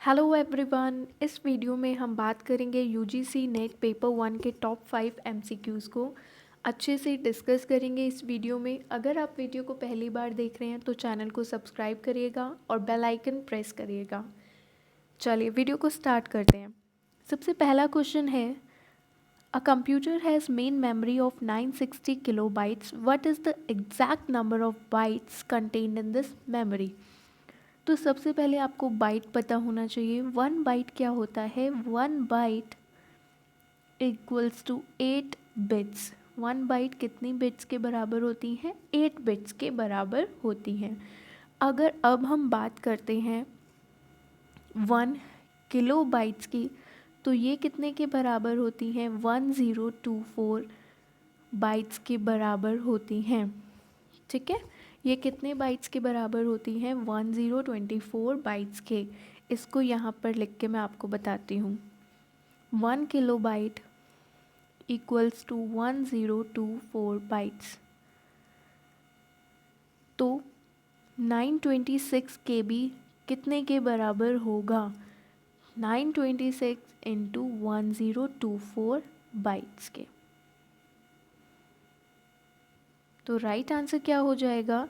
Hello everyone. इस video में हम बात करेंगे यूजीसी नेट पेपर 1 के टॉप 5 एमसीक्यूज़ को अच्छे से डिस्कस करेंगे इस वीडियो में। अगर आप वीडियो को पहली बार देख रहे हैं तो चैनल को सब्सक्राइब करिएगा और बेल आइकन प्रेस करिएगा। चलिए वीडियो को स्टार्ट करते हैं। सबसे पहला क्वेश्चन है, a computer has main memory of 960 kilobytes, what is the exact number of bytes contained in this memory. तो सबसे पहले आपको बाइट पता होना चाहिए। 1 बाइट क्या होता है? 1 byte equals to 8 bits. 1 byte कितनी बिट्स के बराबर होती हैं? 8 बिट्स के बराबर होती हैं। अगर अब हम बात करते हैं 1 किलोबाइट्स की, तो ये कितने के बराबर होती हैं? 1024 बाइट्स के बराबर होती हैं। ठीक है, ये कितने बाइट्स के बराबर होती हैं? 1024 बाइट्स के। इसको यहाँ पर लिख के मैं आपको बताती हूँ। 1 किलोबाइट इक्वल्स टू 1024 बाइट्स। तो 926 KB कितने के बराबर होगा? 926 इंटू 1024 बाइट्स के। तो राइट आंसर क्या हो जाएगा?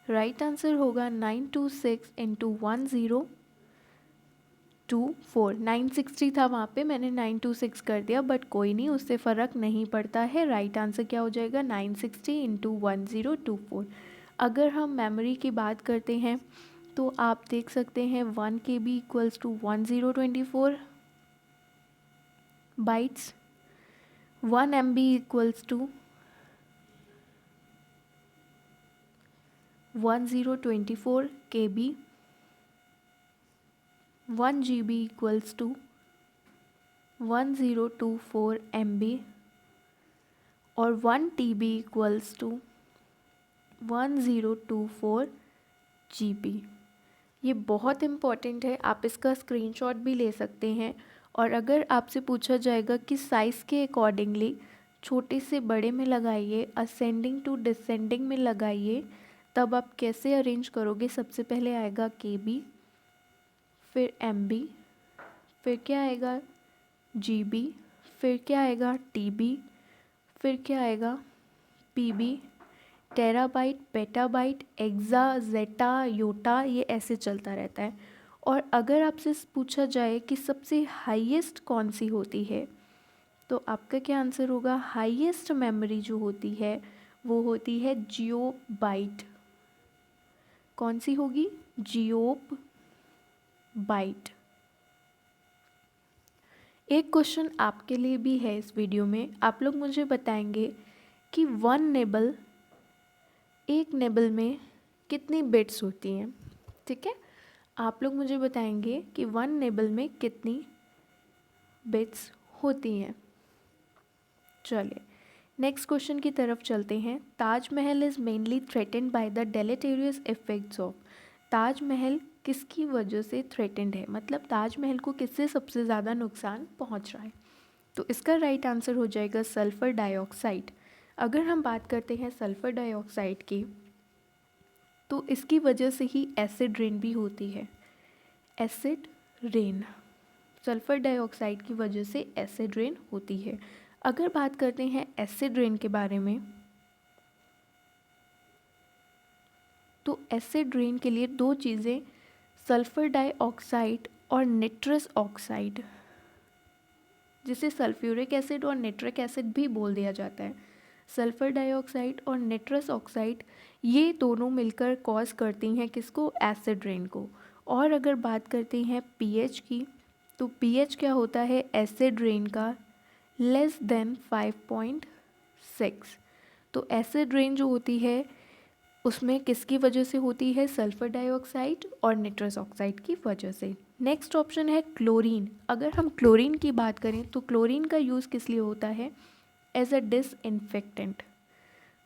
राइट आंसर होगा 926 इंटू 1024। 960 था वहाँ पे, मैंने 926 कर दिया, बट कोई नहीं, उससे फ़र्क नहीं पड़ता है। राइट आंसर क्या हो जाएगा? 960 इंटू 1024। अगर हम मेमोरी की बात करते हैं तो आप देख सकते हैं 1 KB equals to 1024 bytes. 1 MB equals to 1024 KB। 1 GB equals to 1024 MB और 1 TB इक्वल्स टू 1024 GB। ये बहुत इम्पॉर्टेंट है, आप इसका स्क्रीनशॉट भी ले सकते हैं। और अगर आपसे पूछा जाएगा कि साइज़ के अकॉर्डिंगली छोटे से बड़े में लगाइए, असेंडिंग टू डिसेंडिंग में लगाइए, तब आप कैसे अरेंज करोगे? सबसे पहले आएगा KB, फिर MB, फिर क्या आएगा? GB, फिर क्या आएगा? TB, फिर क्या आएगा? PB, टेराबाइट, पेटाबाइट, एक्सा, जेटा, योटा, ये ऐसे चलता रहता है। और अगर आपसे पूछा जाए कि सबसे हाईएस्ट कौन सी होती है, तो आपका क्या आंसर होगा? हाईएस्ट मेमोरी जो होती है वो होती है जियोबाइट। कौन सी होगी? जियोबाइट। एक क्वेश्चन आपके लिए भी है इस वीडियो में। आप लोग मुझे बताएंगे कि एक नेबल में कितनी बिट्स होती हैं। ठीक है, आप लोग मुझे बताएंगे कि 1 नेबल में कितनी बिट्स होती हैं। चलिए नेक्स्ट क्वेश्चन की तरफ चलते हैं। Taj Mahal is mainly threatened by the deleterious effects of. Taj Mahal किसकी वजह से थ्रेटेंड है? मतलब ताजमहल को किससे सबसे ज़्यादा नुकसान पहुंच रहा है? तो इसका राइट आंसर हो जाएगा सल्फ़र डाइऑक्साइड। अगर हम बात करते हैं सल्फ़र डाइऑक्साइड की, तो इसकी वजह से ही एसिड रेन भी होती है। एसिड रेन, सल्फ़र डाइऑक्साइड की वजह से एसिड रेन होती है। अगर बात करते हैं एसिड रेन के बारे में, तो एसिड रेन के लिए दो चीज़ें, सल्फ़र डाइऑक्साइड और निट्रस ऑक्साइड, जिसे सल्फ्यूरिक एसिड और निट्रिक एसिड भी बोल दिया जाता है। सल्फ़र डाइऑक्साइड और निट्रस ऑक्साइड, ये दोनों मिलकर कॉज करती हैं किसको? एसिड रेन को। और अगर बात करते हैं पीएच की, तो पीएच क्या होता है एसिड रेन का? Less than 5.6। तो एसिड रेन जो होती है उसमें किसकी वजह से होती है? सल्फ़र डाइऑक्साइड और निट्रस ऑक्साइड की वजह से। नेक्स्ट ऑप्शन है क्लोरीन। अगर हम क्लोरीन की बात करें तो क्लोरीन का यूज़ किस लिए होता है? As a disinfectant.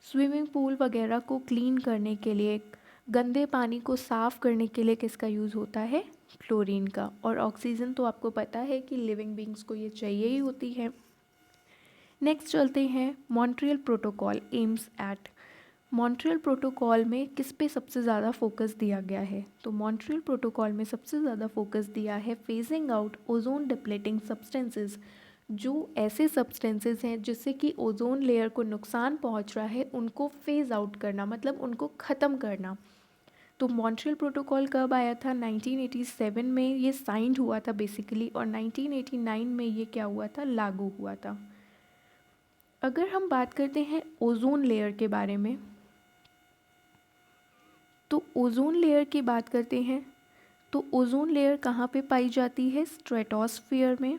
Swimming pool वगैरह को क्लीन करने के लिए, गंदे पानी को साफ़ करने के लिए किसका यूज़ होता है? क्लोरीन का। और ऑक्सीजन तो आपको पता है कि लिविंग बींग्स को ये चाहिए ही होती है। नेक्स्ट चलते हैं, Montreal protocol aims at. Montreal protocol में किस पे सबसे ज़्यादा फोकस दिया गया है? तो मॉन्ट्रियल प्रोटोकॉल में सबसे ज़्यादा फोकस दिया है phasing out ozone depleting substances, जो ऐसे सब्सटेंसेस हैं जिससे कि ओजोन लेयर को नुकसान पहुंच रहा है उनको फेज़ आउट करना, मतलब उनको ख़त्म करना। तो मॉन्ट्रियल प्रोटोकॉल कब आया था? 1987 में ये साइंड हुआ था बेसिकली, और 1989 में ये क्या हुआ था? लागू हुआ था। अगर हम बात करते हैं ओजोन लेयर के बारे में, तो ओजोन लेयर की बात करते हैं तो ओजोन लेयर कहाँ पे पाई जाती है? स्ट्रेटोस्फीयर में।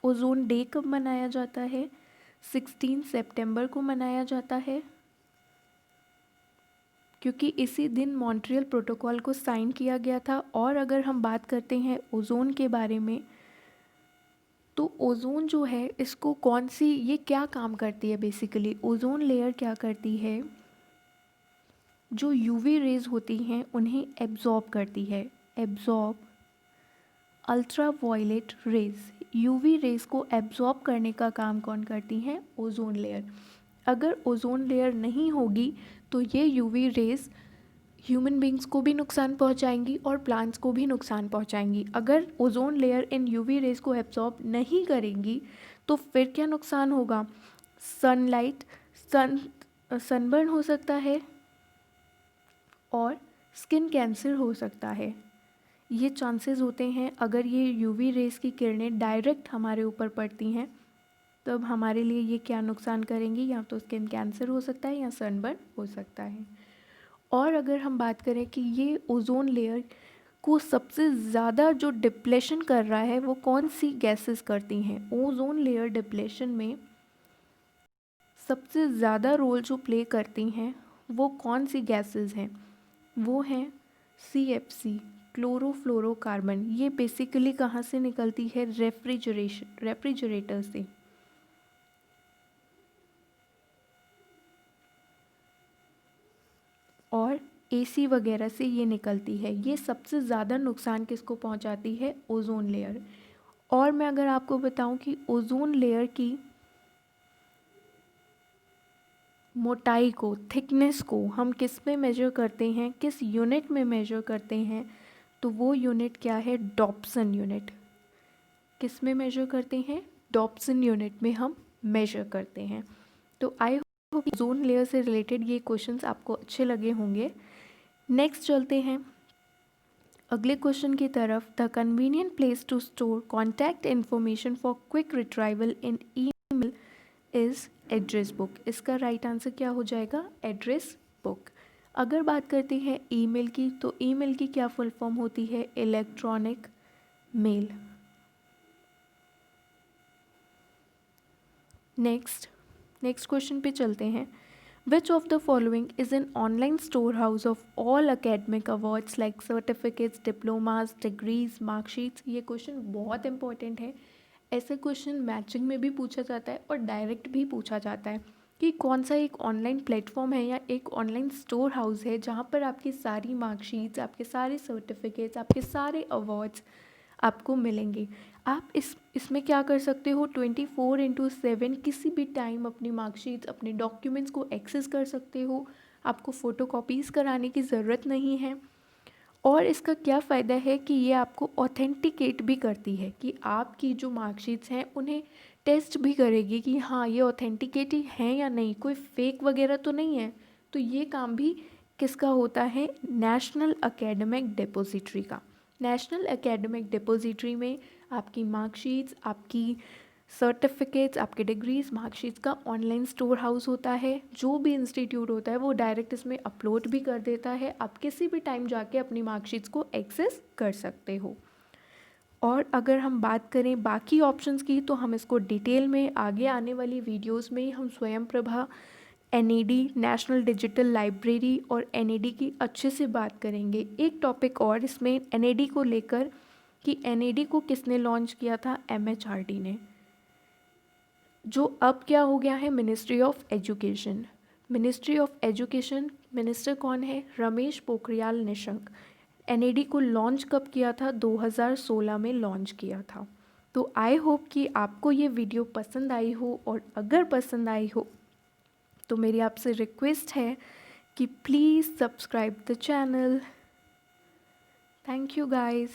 ओजोन डे कब मनाया जाता है? 16 सितंबर को मनाया जाता है, क्योंकि इसी दिन मॉन्ट्रियल प्रोटोकॉल को साइन किया गया था। और अगर हम बात करते हैं ओजोन के बारे में, तो ओजोन जो है इसको कौन सी, ये क्या काम करती है बेसिकली? ओजोन लेयर क्या करती है? जो यूवी रेज होती हैं उन्हें एब्जॉर्ब करती है। Absorb ultra violet rays, UV rays को एब्जॉर्ब करने का काम कौन करती हैं? Ozone layer. अगर ओजोन लेयर नहीं होगी तो ये यूवी रेज ह्यूमन बींग्स को भी नुकसान पहुंचाएंगी और प्लांट्स को भी नुकसान पहुंचाएंगी। अगर ozone layer in UV rays को एब्जॉर्ब नहीं करेंगी तो फिर क्या नुकसान होगा? सनलाइट, सनबर्न हो सकता है और स्किन कैंसर हो सकता है। ये चांसेस होते हैं अगर ये यूवी रेस की किरणें डायरेक्ट हमारे ऊपर पड़ती हैं, तब हमारे लिए ये क्या नुकसान करेंगी? या तो स्किन कैंसर हो सकता है या सनबर्न हो सकता है। और अगर हम बात करें कि ये ओजोन लेयर को सबसे ज़्यादा जो डिप्लेशन कर रहा है वो कौन सी गैसेस करती हैं? ओजोन लेयर डिप्लेशन में सबसे ज़्यादा रोल जो प्ले करती हैं वो कौन सी गैसेस हैं? वो हैं CFC, क्लोरोफ्लोरोकार्बन। ये बेसिकली कहाँ से निकलती है? रेफ्रिजरेटर से। और AC वगैरह से ये निकलती है। ये सबसे ज़्यादा नुकसान किसको पहुंचाती है? Ozone layer. और मैं अगर आपको बताऊं कि ओजोन लेयर की मोटाई को, थिकनेस को हम किस में मेजर करते हैं, किस यूनिट में मेजर करते हैं? तो वो यूनिट क्या है? Dobson unit. किस में मेजर करते हैं? डॉप्सन यूनिट में हम मेजर करते हैं। तो आई होप ओजोन लेयर से रिलेटेड ये क्वेश्चंस आपको अच्छे लगे होंगे। नेक्स्ट चलते हैं अगले क्वेश्चन की तरफ। The convenient place to store contact information for quick retrieval in email is address book. इसका राइट आंसर क्या हो जाएगा? Address book. अगर बात करते हैं ईमेल की, तो ईमेल की क्या फुल फॉर्म होती है? Electronic mail. नेक्स्ट क्वेश्चन पे चलते हैं। Which of the following is an online store house of all academic awards like certificates, diplomas, degrees, marksheets? ये क्वेश्चन बहुत इंपॉर्टेंट है। ऐसे क्वेश्चन मैचिंग में भी पूछा जाता है और डायरेक्ट भी पूछा जाता है कि कौन सा एक ऑनलाइन प्लेटफॉर्म है या एक ऑनलाइन स्टोर हाउस है जहाँ पर आपकी सारी मार्कशीट्स, आपके सारे सर्टिफिकेट्स, आपके सारे अवार्ड्स आपको मिलेंगे। आप इसमें क्या कर सकते हो? 24/7 किसी भी टाइम अपनी मार्कशीट्स, अपने डॉक्यूमेंट्स को एक्सेस कर सकते हो। आपको फ़ोटोकॉपीज़ कराने की ज़रूरत नहीं है। और इसका क्या फ़ायदा है कि ये आपको ऑथेंटिकेट भी करती है कि आपकी जो मार्कशीट्स हैं उन्हें टेस्ट भी करेगी कि हाँ ये ऑथेंटिकेट हैं या नहीं, कोई फेक वगैरह तो नहीं है। तो ये काम भी किसका होता है? नेशनल एकेडमिक डिपॉजिटरी का। नेशनल एकेडमिक डिपॉजिटरी में आपकी मार्कशीट्स, आपकी सर्टिफिकेट्स, आपके डिग्रीज, मार्कशीट्स का ऑनलाइन स्टोर हाउस होता है। जो भी इंस्टीट्यूट होता है वो डायरेक्ट इसमें अपलोड भी कर देता है। आप किसी भी टाइम जाके अपनी मार्कशीट्स को एक्सेस कर सकते हो। और अगर हम बात करें बाकी ऑप्शंस की, तो हम इसको डिटेल में आगे आने वाली वीडियोस में हम स्वयं Prabha, NAD, national digital library और NAD की अच्छे से बात करेंगे। एक टॉपिक और इसमें NAD को लेकर कि NAD को किसने लॉन्च किया था? MHRD ने, जो अब क्या हो गया है? Ministry of education. Ministry of education minister कौन है? रमेश पोखरियाल निशंक। NAD को लॉन्च कब किया था? 2016 में लॉन्च किया था। तो आई होप कि आपको ये वीडियो पसंद आई हो, और अगर पसंद आई हो तो मेरी आपसे रिक्वेस्ट है कि please subscribe the channel. Thank you guys.